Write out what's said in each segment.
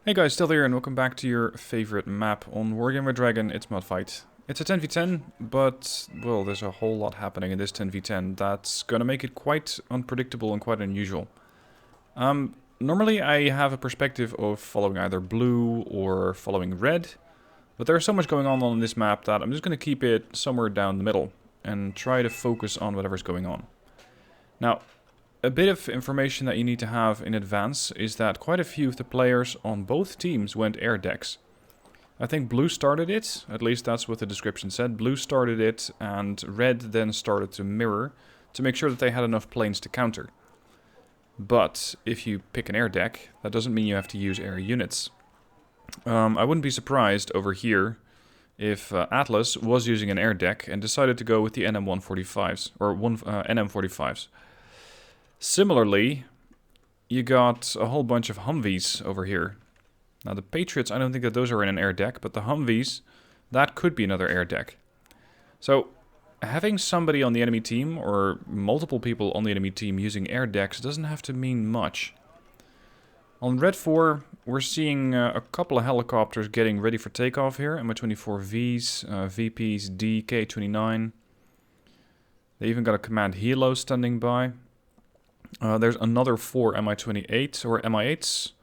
Hey guys, still here and welcome back to your favorite map on Wargame Dragon. It's Mudfight. It's a 10v10, but, well, there's a whole lot happening in this 10v10 that's gonna make it quite unpredictable and quite unusual. Normally I have a perspective of following either blue or following red, but there's so much going on this map that I'm just gonna keep it somewhere down the middle and try to focus on whatever's going on. Now, a bit of information that you need to have in advance is that quite a few of the players on both teams went air decks. I think blue started it, at least that's what the description said. Blue started it and red then started to mirror to make sure that they had enough planes to counter. But if you pick an air deck, that doesn't mean you have to use air units. I wouldn't be surprised over here if Atlas was using an air deck and decided to go with the NM145s, or NM45s. Similarly, you got a whole bunch of Humvees over here. Now the Patriots, I don't think that those are in an air deck, but the Humvees, that could be another air deck. So, having somebody on the enemy team, or multiple people on the enemy team using air decks doesn't have to mean much. On Red 4, we're seeing a couple of helicopters getting ready for takeoff here. Mi-24Vs, VPs, DK-29. They even got a command helo standing by. There's another 4 Mi-28 or Mi-8s, a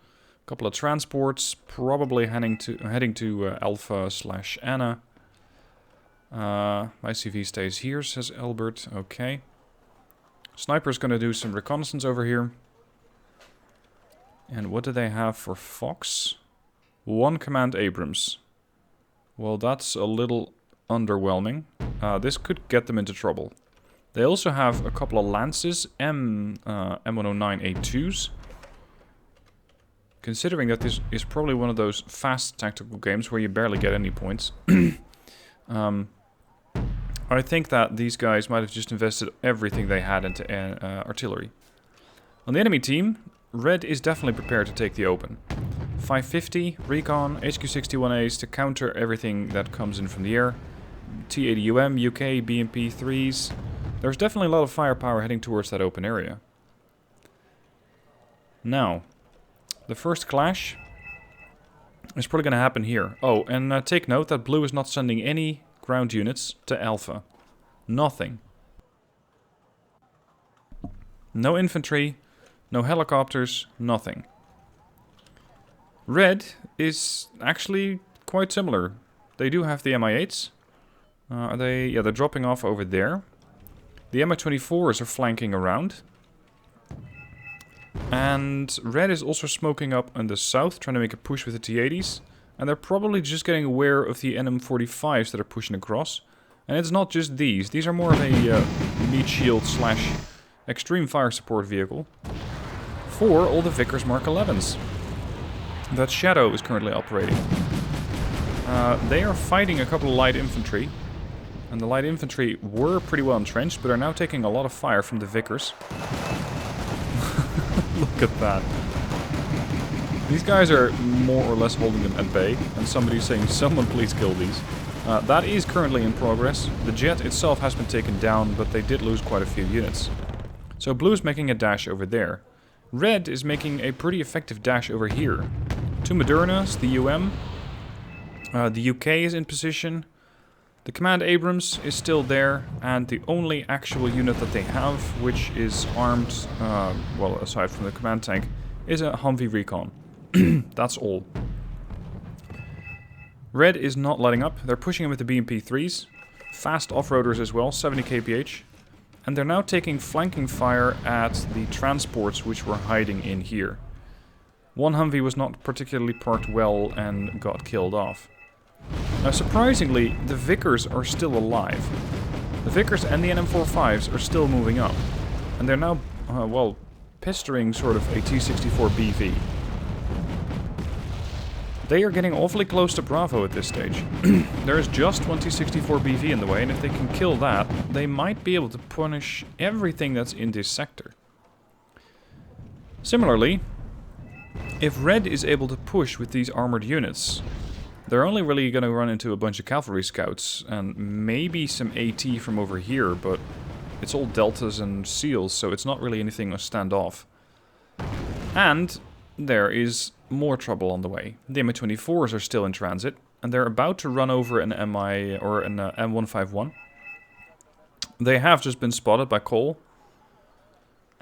couple of transports, probably heading to Alpha/Anna. My CV stays here, says Albert. Okay. Sniper's going to do some reconnaissance over here. And what do they have for Fox? 1 command Abrams. Well, that's a little underwhelming. This could get them into trouble. They also have a couple of Lances, M109A2s. Considering that this is probably one of those fast tactical games where you barely get any points. I think that these guys might have just invested everything they had into artillery. On the enemy team, red is definitely prepared to take the open. 550, recon, HQ-61As to counter everything that comes in from the air. T-80UM, UK, BMP-3s. There's definitely a lot of firepower heading towards that open area. Now, the first clash is probably going to happen here. Oh, and take note that blue is not sending any ground units to Alpha. Nothing. No infantry, no helicopters, nothing. Red is actually quite similar. They do have the Mi-8s. Yeah, they're dropping off over there. The Mi-24s are flanking around. And red is also smoking up in the south, trying to make a push with the T-80s. And they're probably just getting aware of the NM45s that are pushing across. And it's not just these. These are more of a meat shield / extreme fire support vehicle for all the Vickers Mark 11s. That Shadow is currently operating. They are fighting a couple of light infantry. And the light infantry were pretty well entrenched, but are now taking a lot of fire from the Vickers. Look at that. These guys are more or less holding them at bay, and somebody's saying, someone please kill these. That is currently in progress. The jet itself has been taken down, but they did lose quite a few units. So blue's making a dash over there. Red is making a pretty effective dash over here. 2 Modernas, the UM. The UK is in position. The command Abrams is still there, and the only actual unit that they have, which is armed, well, aside from the command tank, is a Humvee recon. That's all. Red is not letting up. They're pushing in with the BMP-3s. Fast off-roaders as well, 70 kph. And they're now taking flanking fire at the transports which were hiding in here. One Humvee was not particularly parked well and got killed off. Now, surprisingly, the Vickers are still alive. The Vickers and the NM45s are still moving up. And they're now, well, pestering sort of a T-64 BV. They are getting awfully close to Bravo at this stage. There is just one T-64 BV in the way, and if they can kill that, they might be able to punish everything that's in this sector. Similarly, if red is able to push with these armored units, they're only really going to run into a bunch of cavalry scouts and maybe some AT from over here, but it's all deltas and seals, so it's not really anything to stand off. And there is more trouble on the way. The Mi-24s are still in transit, and they're about to run over an MI or an M151. They have just been spotted by Cole.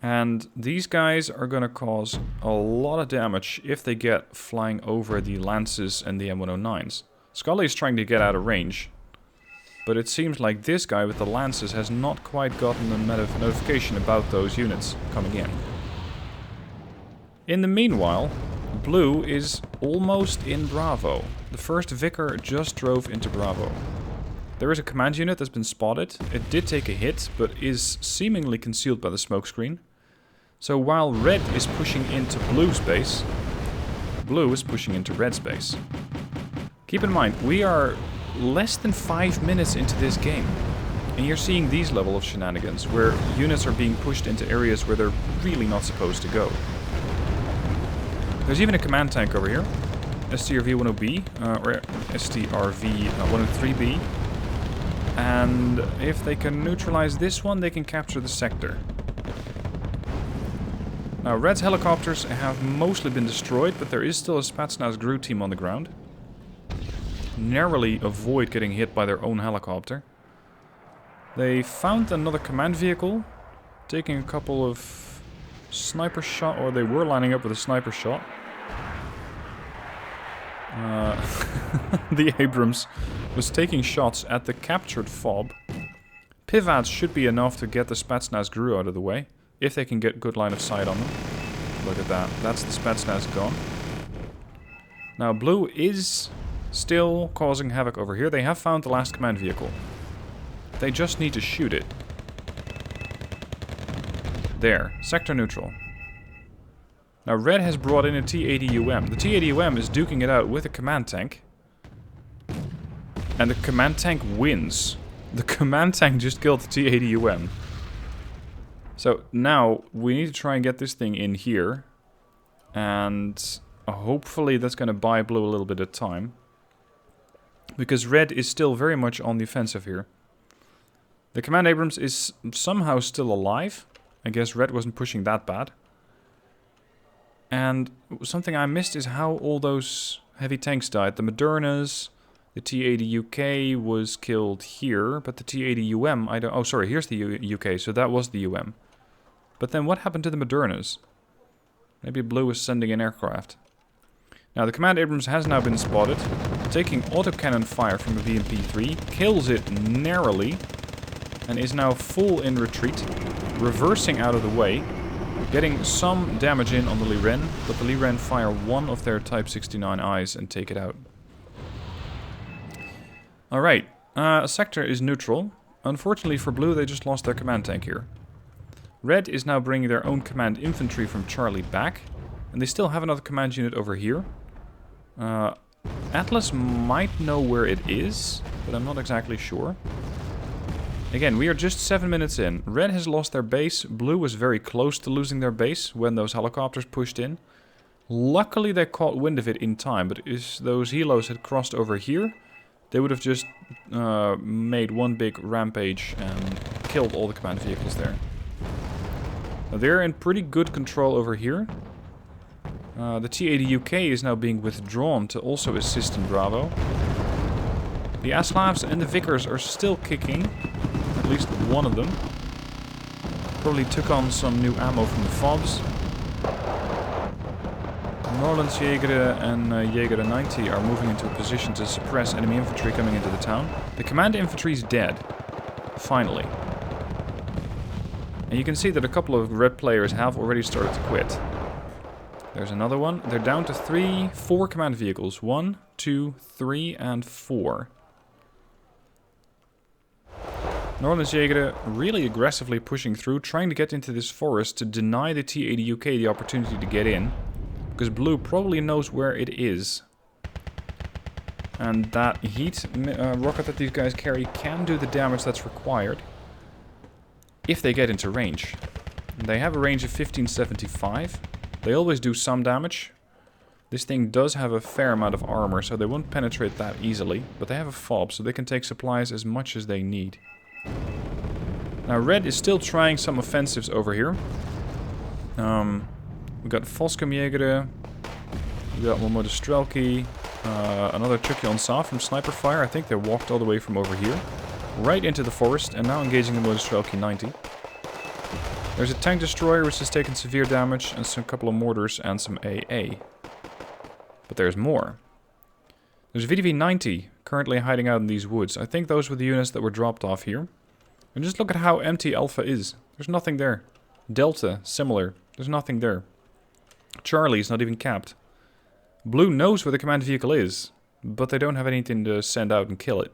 And these guys are going to cause a lot of damage if they get flying over the Lances and the M109s. Scully is trying to get out of range. But it seems like this guy with the Lances has not quite gotten a notification about those units coming in. In the meanwhile, Blue is almost in Bravo. The first Vicar just drove into Bravo. There is a command unit that's been spotted. It did take a hit, but is seemingly concealed by the smokescreen. So while Red is pushing into Blue's base, Blue is pushing into Red's base. Keep in mind, we are less than 5 minutes into this game. And you're seeing these level of shenanigans, where units are being pushed into areas where they're really not supposed to go. There's even a command tank over here. STRV-10B, or STRV-103B. And if they can neutralize this one, they can capture the sector. Now, Red's helicopters have mostly been destroyed, but there is still a Spetsnaz GRU team on the ground. Narrowly avoid getting hit by their own helicopter. They found another command vehicle, taking a couple of sniper shot, or they were lining up with a sniper shot. The Abrams was taking shots at the captured FOB. Pivots should be enough to get the Spetsnaz GRU out of the way. If they can get good line of sight on them. Look at that. That's the Spetsnaz gone. Now, Blue is still causing havoc over here. They have found the last command vehicle. They just need to shoot it. There. Sector neutral. Now, Red has brought in a T-80UM. The T-80UM is duking it out with a command tank. And the command tank wins. The command tank just killed the T-80UM. So now we need to try and get this thing in here. And hopefully that's going to buy Blue a little bit of time. Because Red is still very much on the offensive here. The Command Abrams is somehow still alive. I guess Red wasn't pushing that bad. And something I missed is how all those heavy tanks died. The Modernas, the T-80UK was killed here. But the T-80UM, I don't... Oh, sorry, here's the UK, so that was the UM. But then what happened to the Modernas? Maybe Blue was sending an aircraft. Now the Command Abrams has now been spotted. Taking autocannon fire from a VMP-3. Kills it narrowly. And is now full in retreat. Reversing out of the way. Getting some damage in on the Liren. But the Liren fire one of their Type 69Is and take it out. Alright. Sector is neutral. Unfortunately for Blue, they just lost their command tank here. Red is now bringing their own command infantry from Charlie back. And they still have another command unit over here. Atlas might know where it is, but I'm not exactly sure. Again, we are just 7 minutes in. Red has lost their base. Blue was very close to losing their base when those helicopters pushed in. Luckily they caught wind of it in time, but if those helos had crossed over here, they would have just made one big rampage and killed all the command vehicles there. Now they're in pretty good control over here. The T-80UK is now being withdrawn to also assist in Bravo. The Aslavs and the Vicars are still kicking. At least one of them. Probably took on some new ammo from the FOBs. Norlandsjäger and Jäger 90 are moving into a position to suppress enemy infantry coming into the town. The command infantry is dead. Finally. And you can see that a couple of red players have already started to quit. There's another one. They're down to 4 command vehicles. 1, 2, 3, and 4. Norlandsjäger really aggressively pushing through, trying to get into this forest to deny the T-80UK the opportunity to get in. Because Blue probably knows where it is. And that heat rocket that these guys carry can do the damage that's required. If they get into range. They have a range of 1575. They always do some damage. This thing does have a fair amount of armor, so they won't penetrate that easily. But they have a FOB, so they can take supplies as much as they need. Now Red is still trying some offensives over here. We've got Volskamjäger, We got one more Strelky, another Chucky on Sa from sniper fire. I think they walked all the way from over here, right into the forest, and now engaging the Strelky 90. There's a tank destroyer which has taken severe damage, and some couple of mortars and some AA. But there's more. There's VDV 90 currently hiding out in these woods. I think those were the units that were dropped off here. And just look at how empty Alpha is. There's nothing there. Delta, similar. There's nothing there. Charlie's not even capped. Blue knows where the command vehicle is, but they don't have anything to send out and kill it.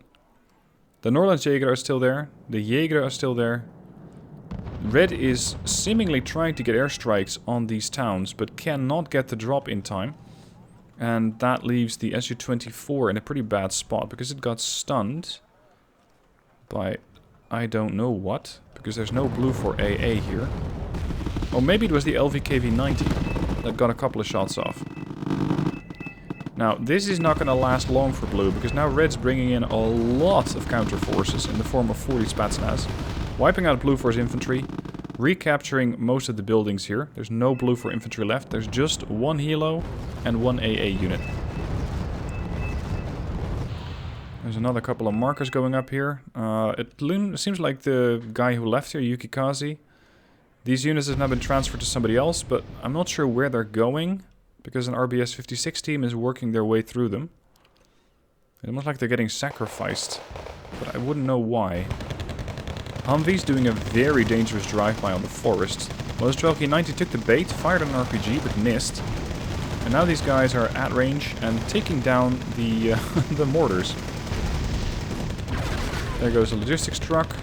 The Norlandsjäger are still there. The Jäger are still there. Red is seemingly trying to get airstrikes on these towns, but cannot get the drop in time. And that leaves the Su-24 in a pretty bad spot, because it got stunned by I don't know what, because there's no blue for AA here. Or maybe it was the LVKV-90 that got a couple of shots off. Now, this is not going to last long for blue, because now red's bringing in a lot of counter forces in the form of 40 Spetsnaz, wiping out blue for his infantry, recapturing most of the buildings here. There's no blue for infantry left. There's just one helo and one AA unit. There's another couple of markers going up here. It seems like the guy who left here, Yukikaze. These units have now been transferred to somebody else, but I'm not sure where they're going, because an RBS 56 team is working their way through them. It looks like they're getting sacrificed, but I wouldn't know why. Humvee's doing a very dangerous drive-by on the forest. Moleeman 90 took the bait, fired an RPG, but missed. And now these guys are at range and taking down the the mortars. There goes a logistics truck.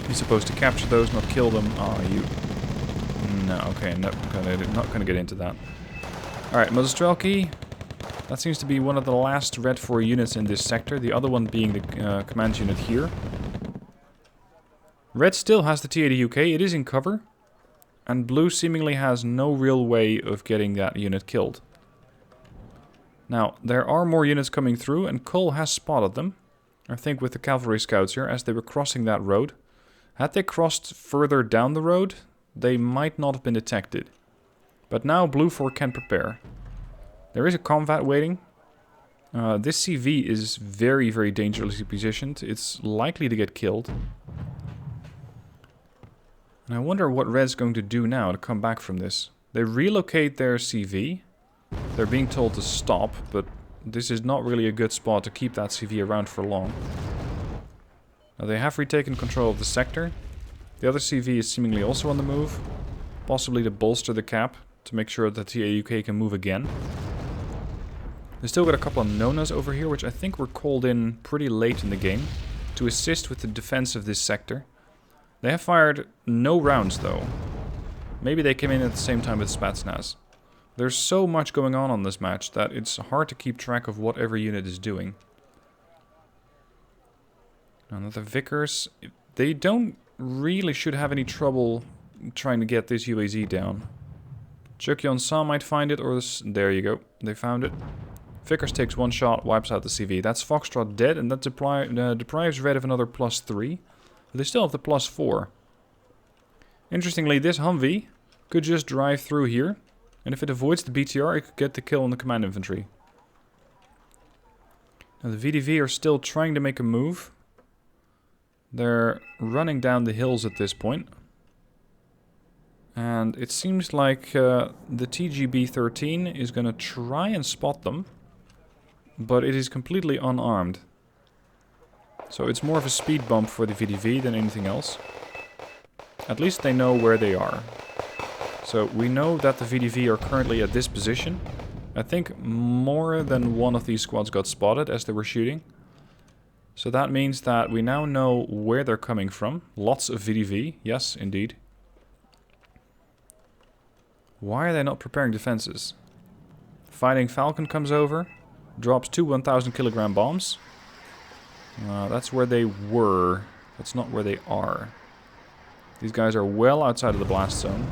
He's supposed to capture those, not kill them. Oh, you... No, okay, not gonna get into that. Alright, Moleeman. That seems to be one of the last Red 4 units in this sector, the other one being the command unit here. Red still has the T-80UK, it is in cover. And blue seemingly has no real way of getting that unit killed. Now, there are more units coming through, and Cole has spotted them. I think with the cavalry scouts here, as they were crossing that road. Had they crossed further down the road, they might not have been detected. But now Blue 4 can prepare. There is a combat waiting. This CV is very, very dangerously positioned. It's likely to get killed. And I wonder what Red's going to do now to come back from this. They relocate their CV. They're being told to stop, but this is not really a good spot to keep that CV around for long. Now they have retaken control of the sector. The other CV is seemingly also on the move. Possibly to bolster the cap, to make sure that the AUK can move again. They still got a couple of Nonas over here, which I think were called in pretty late in the game, to assist with the defense of this sector. They have fired no rounds though. Maybe they came in at the same time with Spetsnaz. There's so much going on this match that it's hard to keep track of what every unit is doing. Another Vickers. They don't really should have any trouble trying to get this UAZ down. Chukyon Sa might find it, or there you go. They found it. Vickers takes one shot, wipes out the CV. That's Foxtrot dead, and that deprives Red of another +3. But they still have the +4. Interestingly, this Humvee could just drive through here. And if it avoids the BTR, it could get the kill on the command infantry. Now the VDV are still trying to make a move. They're running down the hills at this point. And it seems like the TGB-13 is going to try and spot them. But it is completely unarmed. So it's more of a speed bump for the VDV than anything else. At least they know where they are. So we know that the VDV are currently at this position. I think more than one of these squads got spotted as they were shooting. So that means that we now know where they're coming from. Lots of VDV, yes, indeed. Why are they not preparing defenses? Fighting Falcon comes over, drops 2 1,000 kilogram bombs. That's where they were. That's not where they are. These guys are well outside of the blast zone.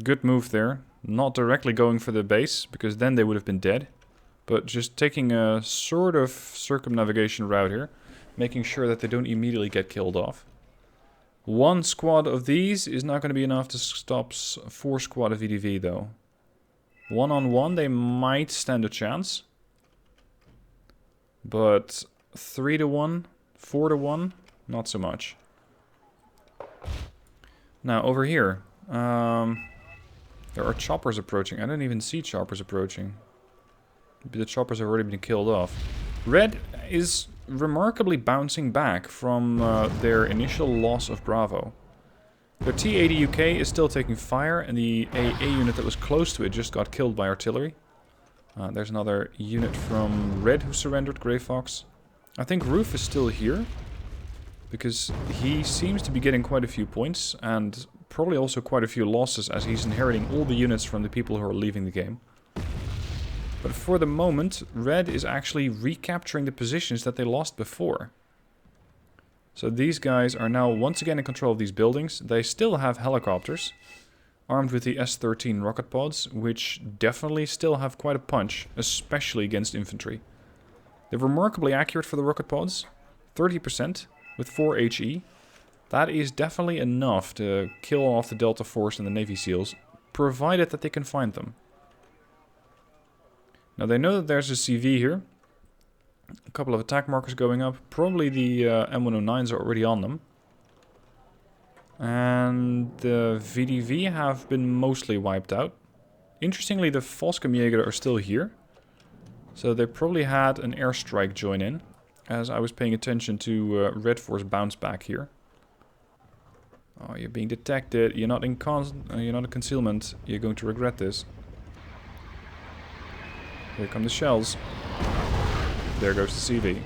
Good move there. Not directly going for the base, because then they would have been dead. But just taking a sort of circumnavigation route here. Making sure that they don't immediately get killed off. One squad of these is not going to be enough to stop 4 squad of VDV though. 1-on-1 they might stand a chance. But 3-1, 4-1, not so much. Now over here, there are choppers approaching. I don't even see choppers approaching. The choppers have already been killed off. Red is remarkably bouncing back from their initial loss of Bravo. Their T-80 UK is still taking fire, and the AA unit that was close to it just got killed by artillery. There's another unit from Red who surrendered, Grey Fox. I think Roof is still here, because he seems to be getting quite a few points, and probably also quite a few losses as he's inheriting all the units from the people who are leaving the game. But for the moment, Red is actually recapturing the positions that they lost before. So these guys are now once again in control of these buildings. They still have helicopters, armed with the S-13 rocket pods, which definitely still have quite a punch, especially against infantry. They're remarkably accurate for the rocket pods, 30% with 4 HE. That is definitely enough to kill off the Delta Force and the Navy SEALs, provided that they can find them. Now they know that there's a CV here. A couple of attack markers going up. Probably the M109s are already on them. And the VDV have been mostly wiped out. Interestingly, the Volkskamjäger are still here. So they probably had an airstrike join in, as I was paying attention to Red Force bounce back here. Oh, you're being detected. You're not in concealment. You're going to regret this. Here come the shells. There goes the CV.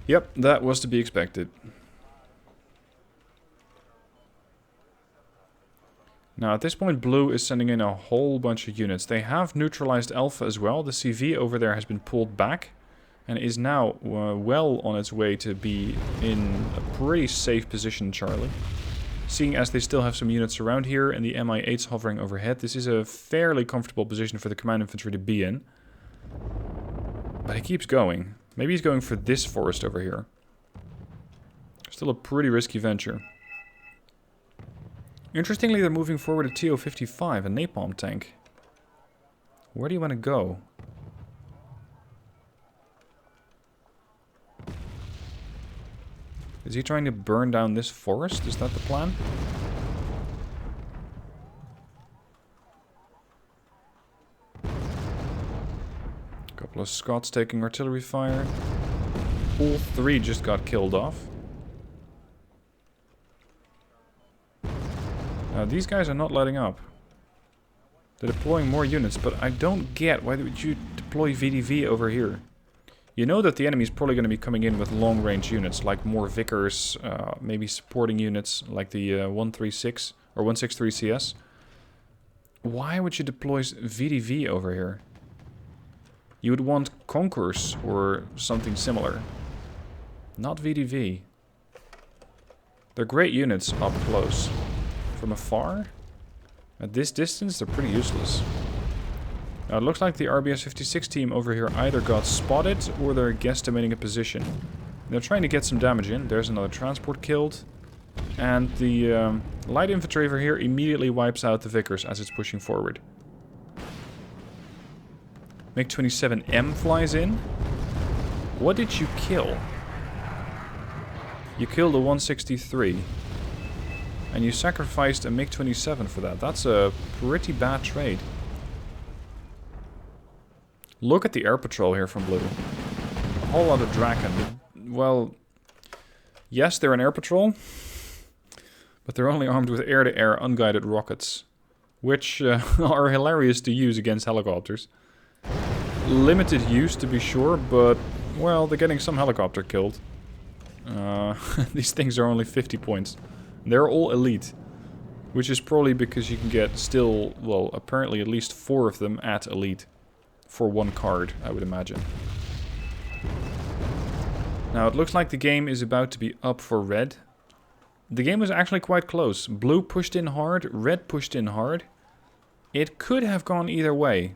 Yep, that was to be expected. Now at this point Blue is sending in a whole bunch of units. They have neutralized Alpha as well. The CV over there has been pulled back and is now well on its way to be in a pretty safe position, Charlie. Seeing as they still have some units around here and the Mi-8's hovering overhead, this is a fairly comfortable position for the command infantry to be in. But he keeps going. Maybe he's going for this forest over here. Still a pretty risky venture. Interestingly, they're moving forward a TO-55, a napalm tank. Where do you want to go? Is he trying to burn down this forest? Is that the plan? A couple of Scots taking artillery fire. All 3 just got killed off. Now these guys are not letting up. They're deploying more units, but I don't get why would you deploy VDV over here. You know that the enemy's probably going to be coming in with long-range units, like more Vickers, maybe supporting units like the 136 or 163 CS. Why would you deploy VDV over here? You would want Conquerors or something similar. Not VDV. They're great units up close. From afar, at this distance, they're pretty useless. Now it looks like the RBS-56 team over here either got spotted or they're guesstimating a position. They're trying to get some damage in. There's another transport killed. And the light infantry over here immediately wipes out the Vickers as it's pushing forward. MiG-27M flies in. What did you kill? You killed a 163. And you sacrificed a MiG-27 for that. That's a pretty bad trade. Look at the air patrol here from Blue. A whole lot of Draken. Well, yes, they're an air patrol. But they're only armed with air-to-air unguided rockets. Which are hilarious to use against helicopters. Limited use to be sure, but, well, they're getting some helicopter killed. These things are only 50 points. They're all elite. Which is probably because you can get still, well, apparently at least 4 of them at elite. For 1 card, I would imagine. Now, it looks like the game is about to be up for Red. The game was actually quite close. Blue pushed in hard, Red pushed in hard. It could have gone either way.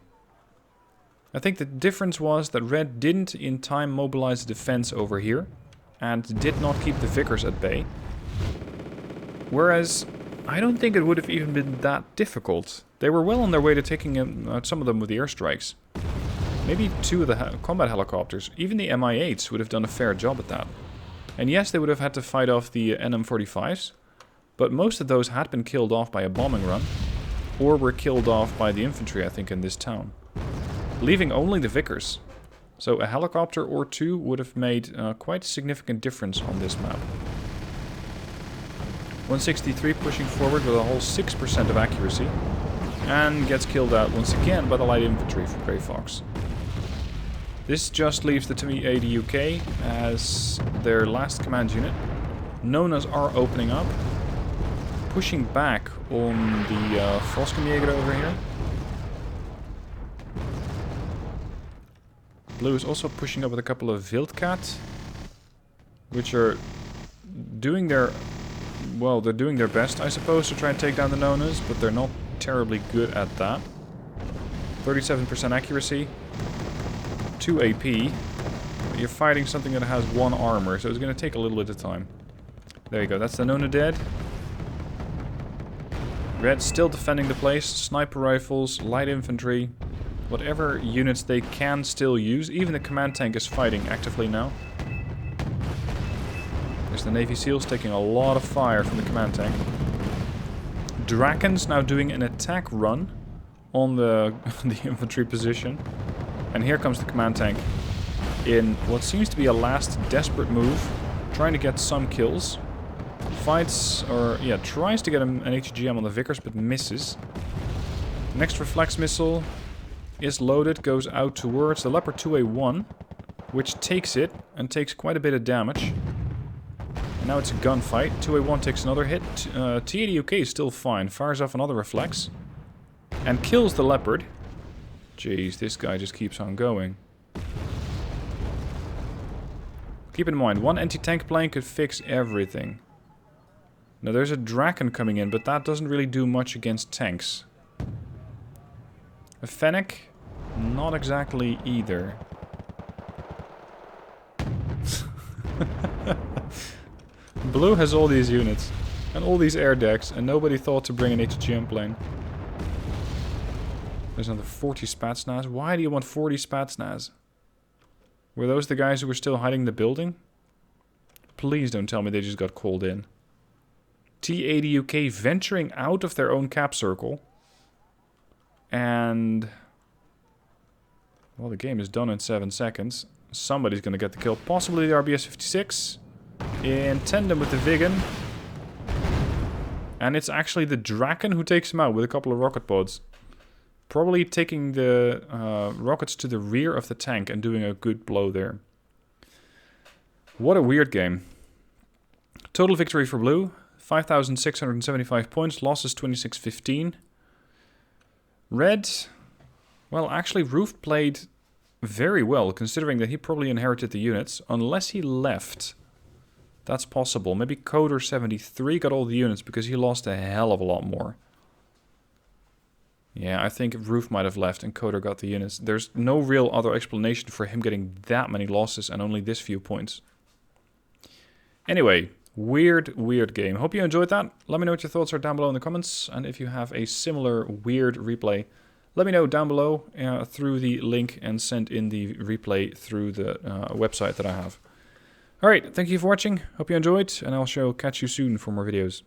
I think the difference was that Red didn't in time mobilize the defense over here. and did not keep the Vickers at bay. Whereas, I don't think it would have even been that difficult. They were well on their way to taking out some of them with the airstrikes. Maybe 2 of the combat helicopters, even the Mi-8s would have done a fair job at that. And yes, they would have had to fight off the NM45s, but most of those had been killed off by a bombing run, or were killed off by the infantry, I think, in this town. Leaving only the Vickers. So a helicopter or 2 would have made quite a significant difference on this map. 163 pushing forward with a whole 6% of accuracy, and gets killed out once again by the light infantry from Grey Fox. This just leaves the T-80 UK as their last command unit. Nonas are opening up, pushing back on the Frostgemjäger over here. Blue is also pushing up with a couple of Wildcat, which are doing their... well, they're doing their best, I suppose, to try and take down the Nonas, but they're not terribly good at that. 37% accuracy, 2 AP. You're fighting something that has 1 armor, so it's going to take a little bit of time. There you go, that's the Nona dead. Red still defending the place, sniper rifles, light infantry, whatever units they can still use. Even the command tank is fighting actively now. There's the Navy SEALs taking a lot of fire from the command tank. Draken's now doing an attack run on the infantry position. And here comes the command tank in what seems to be a last desperate move, trying to get some kills. Fights, or yeah, tries to get an HGM on the Vickers, but misses. Next reflex missile is loaded, goes out towards the Leopard 2A1, which takes it, and takes quite a bit of damage. And now it's a gunfight. 2A1 takes another hit. T-80 UK is still fine, fires off another reflex, and kills the Leopard. Jeez, this guy just keeps on going. Keep in mind, 1 anti-tank plane could fix everything. Now there's a Draken coming in, but that doesn't really do much against tanks. A Fennec? Not exactly either. Blue has all these units, and all these air decks, and nobody thought to bring an HGM plane. There's another 40 Spatsnaz. Why do you want 40 Spatsnaz? Were those the guys who were still hiding in the building? Please don't tell me they just got called in. T-80 UK venturing out of their own cap circle. And... well, the game is done in 7 seconds. Somebody's going to get the kill. Possibly the RBS-56. In tandem with the Viggen. And it's actually the Draken who takes him out with a couple of rocket pods. Probably taking the rockets to the rear of the tank and doing a good blow there. What a weird game. Total victory for Blue. 5,675 points. Losses 26-15. Red... well, actually, Roof played very well, considering that he probably inherited the units. Unless he left. That's possible. Maybe Coder 73 got all the units because he lost a hell of a lot more. Yeah, I think Roof might have left and Coder got the units. There's no real other explanation for him getting that many losses and only this few points. Anyway, weird game. Hope you enjoyed that. Let me know what your thoughts are down below in the comments. And if you have a similar weird replay, let me know down below through the link and send in the replay through the website that I have. Alright, thank you for watching. Hope you enjoyed, and I'll catch you soon for more videos.